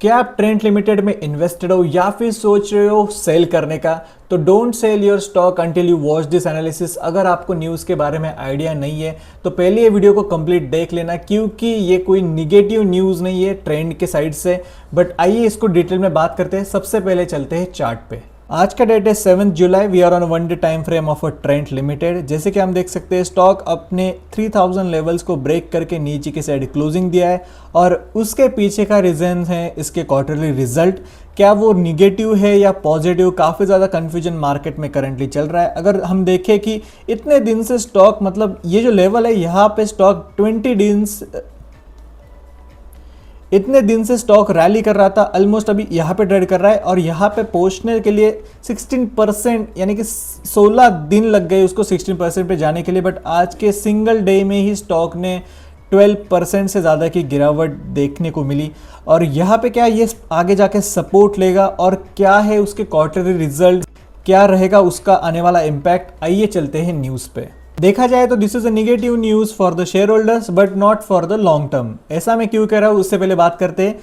क्या आप Trent limited में इन्वेस्टेड हो या फिर सोच रहे हो सेल करने का? तो don't sell your stock until you watch this analysis. अगर आपको न्यूज़ के बारे में आइडिया नहीं है तो पहले ये वीडियो को कंप्लीट देख लेना, क्योंकि ये कोई निगेटिव न्यूज़ नहीं है ट्रेंड के साइड से। बट आइए इसको डिटेल में बात करते हैं। सबसे पहले चलते हैं चार्ट पे। आज का डेट है 7 जुलाई। We are on one day time frame of a Trent limited. जैसे कि हम देख सकते हैं स्टॉक अपने 3000 लेवल्स को ब्रेक करके नीचे की साइड क्लोजिंग दिया है और उसके पीछे का रीज़न है इसके क्वार्टरली रिजल्ट। क्या वो निगेटिव है या पॉजिटिव, काफ़ी ज़्यादा कन्फ्यूजन मार्केट में करंटली चल रहा है। अगर हम देखें कि इतने दिन से स्टॉक, मतलब ये जो लेवल है यहाँ पे स्टॉक इतने दिन से स्टॉक रैली कर रहा था, ऑलमोस्ट अभी यहाँ पे ट्रेड कर रहा है और यहाँ पे पहुँचने के लिए 16% यानी कि 16 दिन लग गए उसको 16% पे जाने के लिए। बट आज के सिंगल डे में ही स्टॉक ने 12% से ज़्यादा की गिरावट देखने को मिली। और यहाँ पे क्या ये आगे जाके सपोर्ट लेगा और क्या है उसके क्वार्टरली रिजल्ट, क्या रहेगा उसका आने वाला इम्पैक्ट। आइए चलते हैं न्यूज़ पे। देखा जाए तो this is a negative news for the share holders but not for the long term. ऐसा मैं क्यों कह रहा हूँ उससे पहले बात करते हैं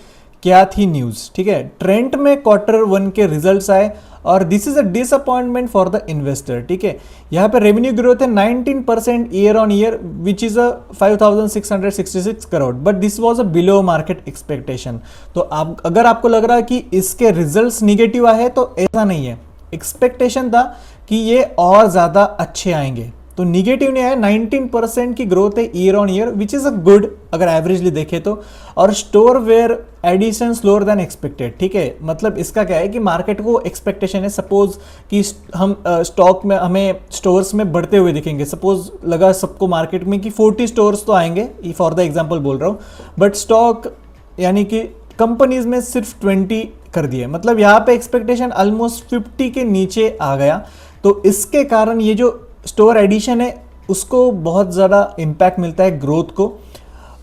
क्या थी न्यूज़। ठीक है, ट्रेंट में Q1 के रिजल्ट्स आए और this is a disappointment for the investor. ठीक है, यहाँ पे रेवेन्यू ग्रोथ है 19% year on year which is a 5666 crore, but this was a below market expectation. तो आप अगर आपको लग रहा है कि इसके रिजल्ट्स निगेटिव आए तो ऐसा नहीं है। एक्सपेक्टेशन था कि ये और ज़्यादा अच्छे आएंगे, तो निगेटिव नहीं आया। 19% की ग्रोथ है year on year which is a good अगर एवरेजली देखें तो। और store where addition slower than expected. ठीक है, मतलब इसका क्या है कि मार्केट को एक्सपेक्टेशन है सपोज कि हम स्टॉक में हमें स्टोर्स में बढ़ते हुए दिखेंगे। सपोज लगा सबको मार्केट में कि 40 स्टोर्स तो आएंगे, फॉर द एग्जाम्पल बोल रहा हूँ, बट स्टॉक यानी कि कंपनीज में सिर्फ 20 कर दिए। मतलब यहाँ पे एक्सपेक्टेशन ऑलमोस्ट 50 के नीचे आ गया। तो इसके कारण ये जो स्टोर एडिशन है उसको बहुत ज़्यादा इम्पैक्ट मिलता है ग्रोथ को,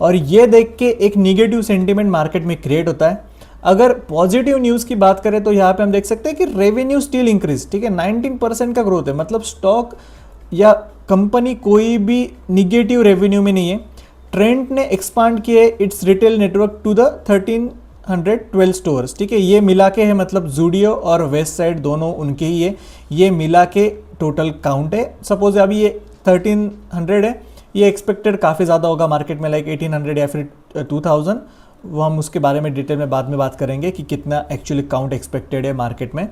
और ये देख के एक निगेटिव सेंटीमेंट मार्केट में क्रिएट होता है। अगर पॉजिटिव न्यूज़ की बात करें तो यहाँ पे हम देख सकते हैं कि रेवेन्यू स्टिल इंक्रीज। ठीक है, 19% का ग्रोथ है, मतलब स्टॉक या कंपनी कोई भी निगेटिव रेवेन्यू में नहीं है। ट्रेंट ने एक्सपांड किए its retail network to the 1312 stores. ठीक है, ये मिला के है, मतलब जूडियो और वेस्ट साइड दोनों उनके ही है, ये मिला के टोटल काउंट है। सपोज अभी ये 1300 है, ये एक्सपेक्टेड काफ़ी ज़्यादा होगा मार्केट में, लाइक 1800 या फिर 2000। वो हम उसके बारे में डिटेल में बाद में बात करेंगे कि कितना एक्चुअली काउंट एक्सपेक्टेड है मार्केट में।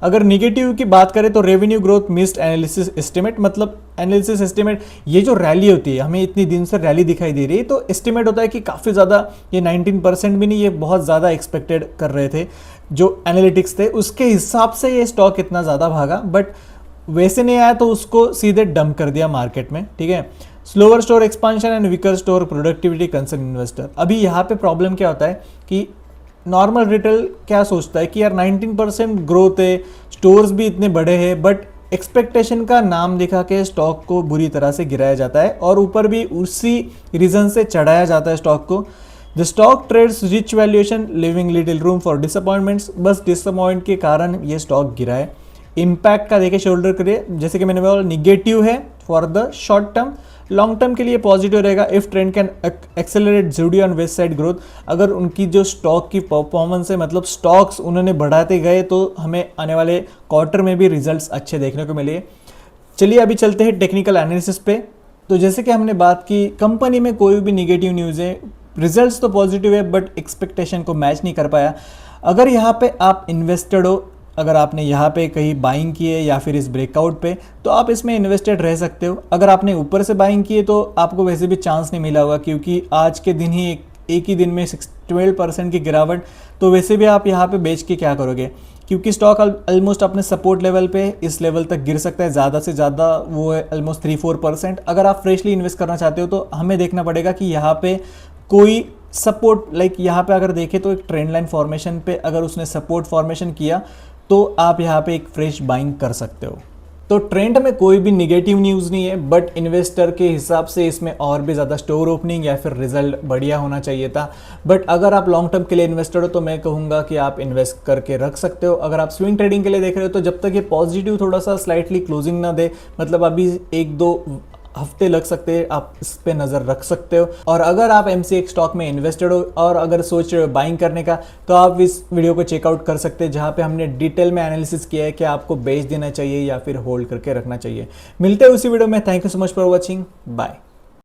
अगर निगेटिव की बात करें तो revenue growth missed analysis estimate. मतलब एनालिसिस एस्टिमेट, ये जो रैली होती है, हमें इतनी दिन से रैली दिखाई दे रही है तो एस्टिमेट होता है कि काफ़ी ज़्यादा, ये 19% भी नहीं, ये बहुत ज़्यादा एक्सपेक्टेड कर रहे थे जो एनालिटिक्स थे, उसके हिसाब से ये स्टॉक इतना ज़्यादा भागा। बट वैसे नहीं आया तो उसको सीधे डंप कर दिया मार्केट में। ठीक है, slower store expansion and weaker store productivity concern investor. अभी यहाँ पे प्रॉब्लम क्या होता है कि नॉर्मल रिटेल क्या सोचता है कि यार 19% ग्रोथ है, स्टोर्स भी इतने बड़े हैं, बट एक्सपेक्टेशन का नाम दिखा के स्टॉक को बुरी तरह से गिराया जाता है और ऊपर भी उसी रीज़न से चढ़ाया जाता है स्टॉक को। The stock trades rich valuation living little room for disappointments. बस डिसअपॉइंट के कारण ये स्टॉक गिरा है। इम्पैक्ट का देखिए शोल्डर करिए, जैसे कि मैंने बोला निगेटिव है for the short term, long term के लिए पॉजिटिव रहेगा if trend can accelerate Zudio and west side growth. अगर उनकी जो स्टॉक की परफॉर्मेंस है, मतलब स्टॉक्स उन्होंने बढ़ाते गए तो हमें आने वाले क्वार्टर में भी रिजल्ट्स अच्छे देखने को मिले। चलिए अभी चलते हैं टेक्निकल एनालिसिस पे। तो जैसे कि हमने बात की, कंपनी में कोई भी निगेटिव न्यूज़ है, रिजल्ट्स तो पॉजिटिव है बट एक्सपेक्टेशन को मैच नहीं कर पाया। अगर यहाँ पे आप इन्वेस्टेड हो, अगर आपने यहाँ पे कहीं बाइंग की है या फिर इस ब्रेकआउट पे, तो आप इसमें इन्वेस्टेड रह सकते हो। अगर आपने ऊपर से बाइंग की है तो आपको वैसे भी चांस नहीं मिला होगा, क्योंकि आज के दिन ही एक ही दिन में 12% की गिरावट, तो वैसे भी आप यहाँ पे बेच के क्या करोगे, क्योंकि स्टॉक ऑलमोस्ट अपने सपोर्ट लेवल पे इस लेवल तक गिर सकता है, ज़्यादा से ज़्यादा वो है ऑलमोस्ट 3-4%। अगर आप फ्रेशली इन्वेस्ट करना चाहते हो तो हमें देखना पड़ेगा कि यहाँ पे कोई सपोर्ट, लाइक यहाँ पे अगर देखें तो एक ट्रेंड लाइन फॉर्मेशन पे अगर उसने सपोर्ट फॉर्मेशन किया तो आप यहाँ पे एक फ्रेश बाइंग कर सकते हो। तो ट्रेंड में कोई भी निगेटिव न्यूज़ नहीं है, बट इन्वेस्टर के हिसाब से इसमें और भी ज़्यादा स्टोर ओपनिंग या फिर रिजल्ट बढ़िया होना चाहिए था। बट अगर आप लॉन्ग टर्म के लिए इन्वेस्टर हो तो मैं कहूँगा कि आप इन्वेस्ट करके रख सकते हो। अगर आप स्विंग ट्रेडिंग के लिए देख रहे हो तो जब तक ये पॉजिटिव थोड़ा सा स्लाइटली क्लोजिंग ना दे, मतलब अभी 1-2 हफ्ते लग सकते हैं, आप इस पे नज़र रख सकते हो। और अगर आप MCX स्टॉक में इन्वेस्टेड हो और अगर सोच रहे हो बाइंग करने का, तो आप इस वीडियो को चेकआउट कर सकते हैं, जहाँ पे हमने डिटेल में एनालिसिस किया है कि आपको बेच देना चाहिए या फिर होल्ड करके रखना चाहिए। मिलते हैं उसी वीडियो में। Thank you so much for watching, bye.